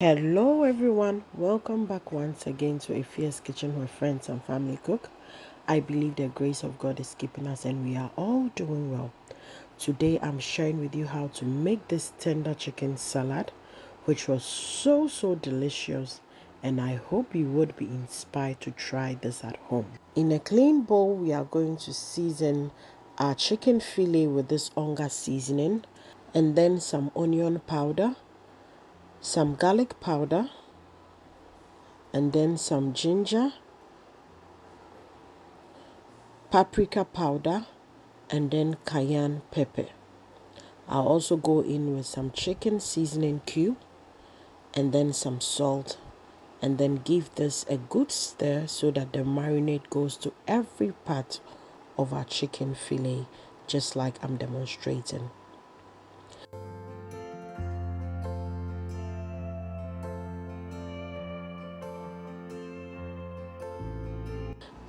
Hello everyone, welcome back once again to Afya's kitchen where friends and family cook. I believe the grace of God is keeping us and we are all doing well. Today I'm sharing with you how to make this tender chicken salad, which was so delicious, and I hope you would be inspired to try this at home. In a clean bowl, we are going to season our chicken fillet with this Onga seasoning, and then some onion powder, some garlic powder, and then some ginger, paprika powder, and then cayenne pepper. I'll also go in with some chicken seasoning cube and then some salt, and then give this a good stir so that the marinade goes to every part of our chicken fillet, just like I'm demonstrating.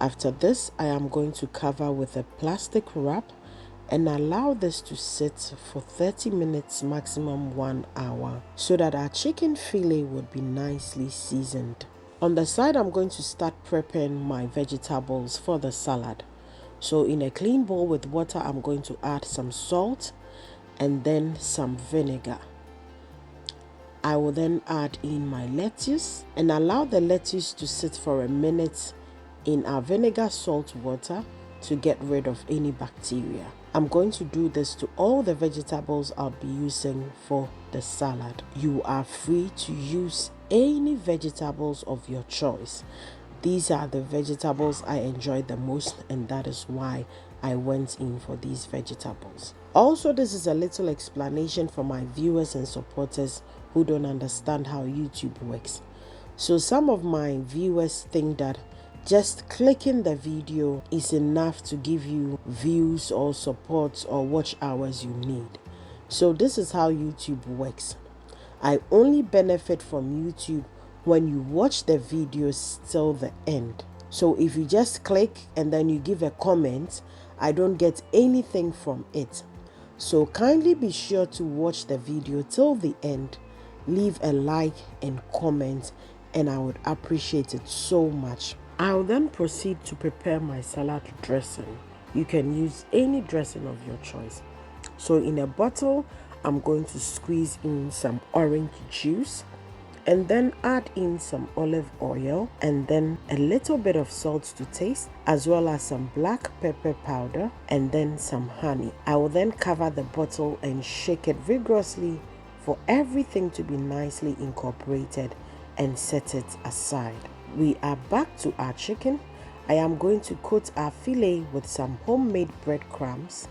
After this, I am going to cover with a plastic wrap and allow this to sit for 30 minutes, maximum 1 hour, so that our chicken fillet would be nicely seasoned. On the side, I'm going to start prepping my vegetables for the salad. So in a clean bowl with water, I'm going to add some salt and then some vinegar. I will then add in my lettuce and allow the lettuce to sit for a minute in our vinegar salt water to get rid of any bacteria. I'm going to do this to all the vegetables I'll be using for the salad. You are free to use any vegetables of your choice. These are the vegetables I enjoy the most, and that is why I went in for these vegetables. Also, this is a little explanation for my viewers and supporters who don't understand how YouTube works. So some of my viewers think that just clicking the video is enough to give you views or support or watch hours you need. So this is how YouTube works. I only benefit from YouTube when you watch the videos till the end. So if you just click and then you give a comment, I don't get anything from it. So kindly be sure to watch the video till the end, leave a like and comment, and I would appreciate it so much. I'll then proceed to prepare my salad dressing. You can use any dressing of your choice. So in a bottle, I'm going to squeeze in some orange juice and then add in some olive oil and then a little bit of salt to taste, as well as some black pepper powder and then some honey. I will then cover the bottle and shake it vigorously for everything to be nicely incorporated and set it aside. We are back to our chicken. I am going to coat our fillet with some homemade breadcrumbs.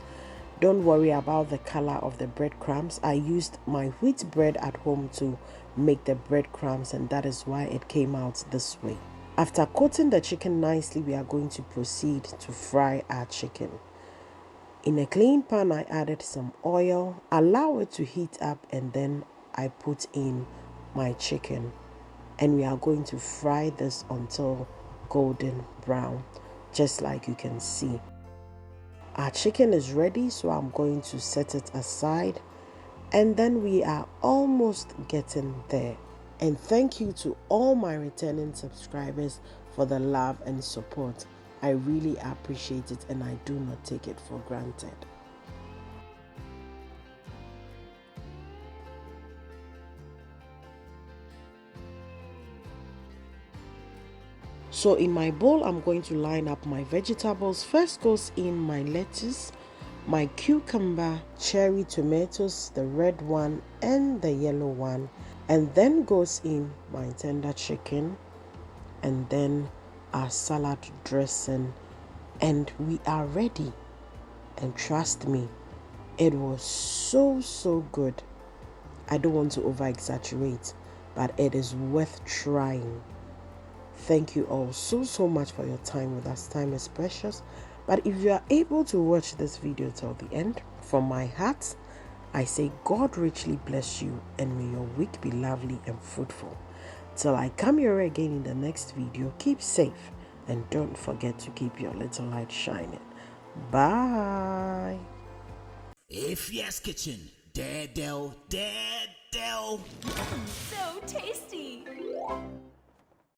Don't worry about the color of the breadcrumbs. I used my wheat bread at home to make the breadcrumbs, and that is why it came out this way. After coating the chicken nicely, we are going to proceed to fry our chicken. In a clean pan, I added some oil, allow it to heat up, and then I put in my chicken. And we are going to fry this until golden brown, just like you can see. Our chicken is ready, so I'm going to set it aside, and then we are almost getting there. And thank you to all my returning subscribers for the love and support. I really appreciate it, and I do not take it for granted. So in my bowl, I'm going to line up my vegetables. First goes in my lettuce, my cucumber, cherry tomatoes, the red one and the yellow one. And then goes in my tender chicken, and then our salad dressing. And we are ready. And trust me, it was so good. I don't want to over exaggerate, but it is worth trying. Thank you all so much for your time with us. Time is precious. But if you are able to watch this video till the end, from my heart, I say God richly bless you, and may your week be lovely and fruitful. Till I come your way again in the next video, keep safe and don't forget to keep your little light shining. Bye. Afya's Kitchen, dead. So tasty.